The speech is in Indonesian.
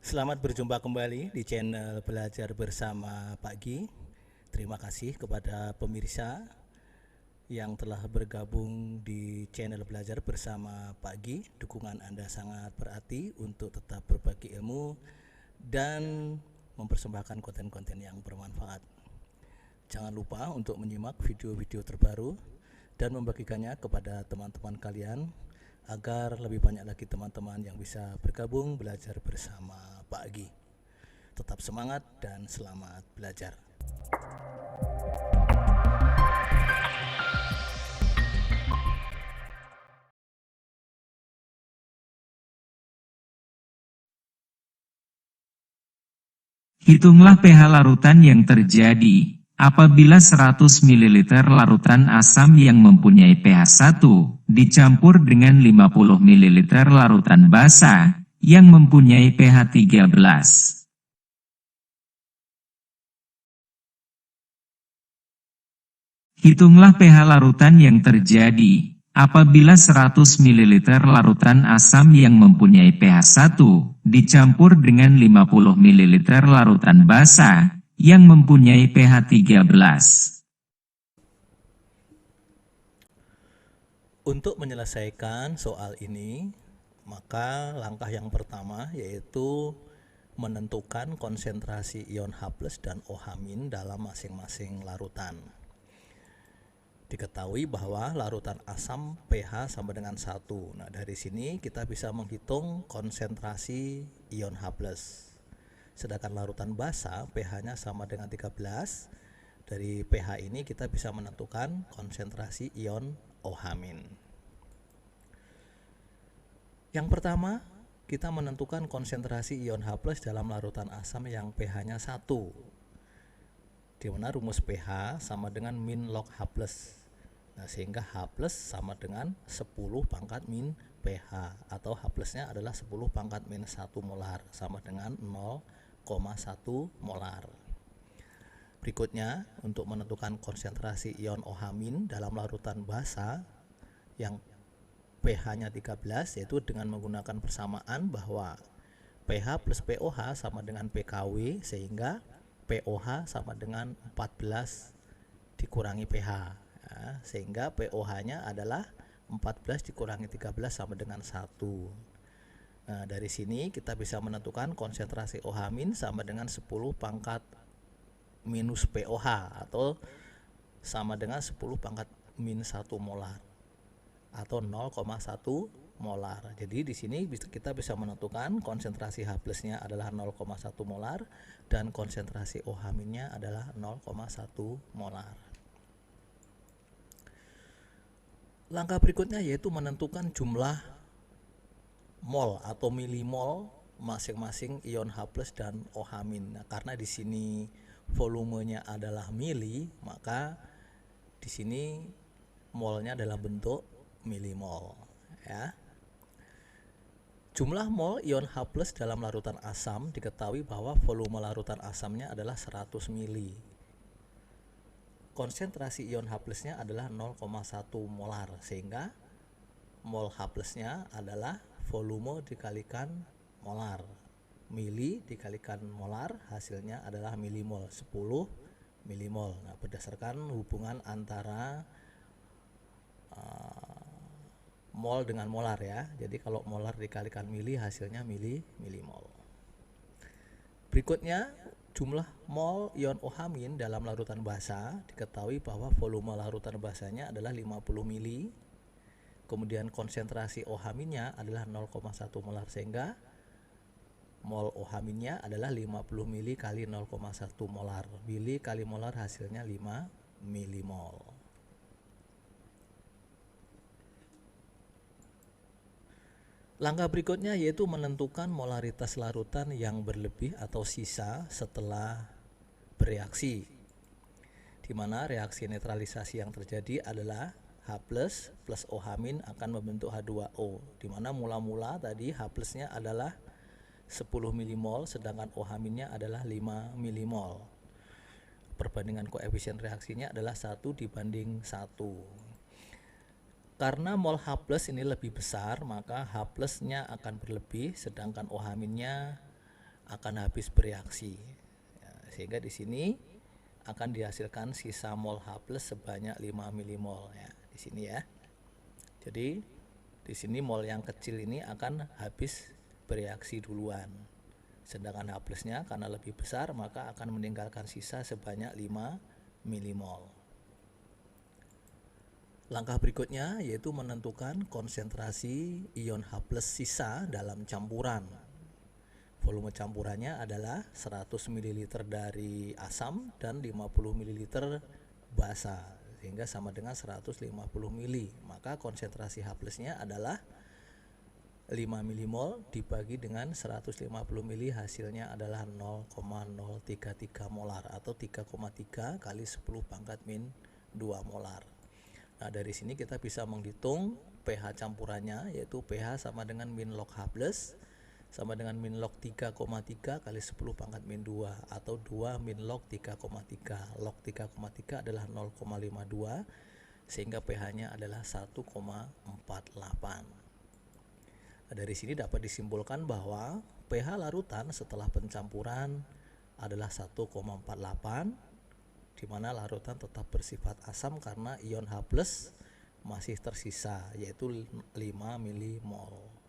Selamat berjumpa kembali di channel Belajar Bersama Pak Gi. Terima kasih kepada pemirsa yang telah bergabung di channel Belajar Bersama Pak Gi. Dukungan Anda sangat berarti untuk tetap berbagi ilmu dan mempersembahkan konten-konten yang bermanfaat. Jangan lupa untuk menyimak video-video terbaru dan membagikannya kepada teman-teman kalian agar lebih banyak lagi teman-teman yang bisa bergabung belajar bersama Pak Gi. Tetap semangat dan selamat belajar. Hitunglah pH larutan yang terjadi apabila 100 ml larutan asam yang mempunyai pH 1 dicampur dengan 50 ml larutan basa yang mempunyai pH 13. Hitunglah pH larutan yang terjadi apabila 100 ml larutan asam yang mempunyai pH 1 dicampur dengan 50 ml larutan basa yang mempunyai pH 13. Untuk menyelesaikan soal ini, maka langkah yang pertama yaitu menentukan konsentrasi ion H+ dan OH- dalam masing-masing larutan. Diketahui bahwa larutan asam pH sama dengan 1. Nah, dari sini kita bisa menghitung konsentrasi ion H+. Sedangkan larutan basa pH-nya sama dengan 13. Dari pH ini kita bisa menentukan konsentrasi ion OH-. Yang pertama, kita menentukan konsentrasi ion H+ dalam larutan asam yang pH-nya 1. Di mana rumus pH sama dengan min log H+. Nah, sehingga H+ sama dengan 10 pangkat min pH, atau H+-nya adalah 10 pangkat min 1 molar, sama dengan 0,1 molar. Berikutnya, untuk menentukan konsentrasi ion OH- dalam larutan basa yang pH-nya 13, yaitu dengan menggunakan persamaan bahwa pH plus POH sama dengan PKW, sehingga POH sama dengan 14 dikurangi pH. Sehingga POH-nya adalah 14 dikurangi 13 sama dengan 1. Nah, dari sini kita bisa menentukan konsentrasi OH- sama dengan 10 pangkat minus POH, atau sama dengan 10 pangkat min 1 molar, atau 0,1 molar. Jadi di sini kita bisa menentukan konsentrasi H+-nya adalah 0,1 molar dan konsentrasi OH-nya adalah 0,1 molar. Langkah berikutnya yaitu menentukan jumlah mol atau milimol masing-masing ion H+ dan OH-. Nah, karena di sini volumenya adalah mili, maka di sini molnya dalam bentuk milimol, ya. Jumlah mol ion H+ dalam larutan asam diketahui bahwa volume larutan asamnya adalah 100 mili. Konsentrasi ion H+-nya adalah 0,1 molar, sehingga mol H+-nya adalah volume dikalikan molar. Mili dikalikan molar, hasilnya adalah milimol, 10 milimol. Nah, berdasarkan hubungan antara mol dengan molar, ya. Jadi kalau molar dikalikan mili, hasilnya milimol. Berikutnya, jumlah mol ion OH- dalam larutan basa diketahui bahwa volume larutan basanya adalah 50 mili. Kemudian konsentrasi OH-nya adalah 0,1 molar, sehingga mol OH-nya adalah 50 mili kali 0,1 molar. Mili kali molar hasilnya 5 milimol. Langkah berikutnya yaitu menentukan molaritas larutan yang berlebih atau sisa setelah bereaksi, di mana reaksi netralisasi yang terjadi adalah H+ plus OH- akan membentuk H2O, di mana mula-mula tadi H+-nya adalah 10 milimol, sedangkan OH-nya adalah 5 milimol. Perbandingan koefisien reaksinya adalah 1 dibanding 1. Karena mol H+ ini lebih besar, maka H+-nya akan berlebih, sedangkan OH-nya akan habis bereaksi. Ya, sehingga di sini akan dihasilkan sisa mol H+ sebanyak 5 milimol ya, di sini ya. Jadi di sini mol yang kecil ini akan habis bereaksi duluan. Sedangkan H+-nya karena lebih besar maka akan meninggalkan sisa sebanyak 5 milimol. Langkah berikutnya yaitu menentukan konsentrasi ion H+ sisa dalam campuran. Volume campurannya adalah 100 ml dari asam dan 50 ml basa, sehingga sama dengan 150 ml. Maka konsentrasi H+-nya adalah 5 milimol dibagi dengan 150 ml, hasilnya adalah 0,033 molar atau 3,3 kali 10 pangkat min 2 molar. Nah, dari sini kita bisa menghitung pH campurannya, yaitu pH sama dengan min log H+ sama dengan min log 3,3 kali 10 pangkat min 2 atau 2 min log 3,3. Log 3,3 adalah 0,52 sehingga pH-nya adalah 1,48. Nah, dari sini dapat disimpulkan bahwa pH larutan setelah pencampuran adalah 1,48, di mana larutan tetap bersifat asam karena ion H+ masih tersisa, yaitu 5 milimol.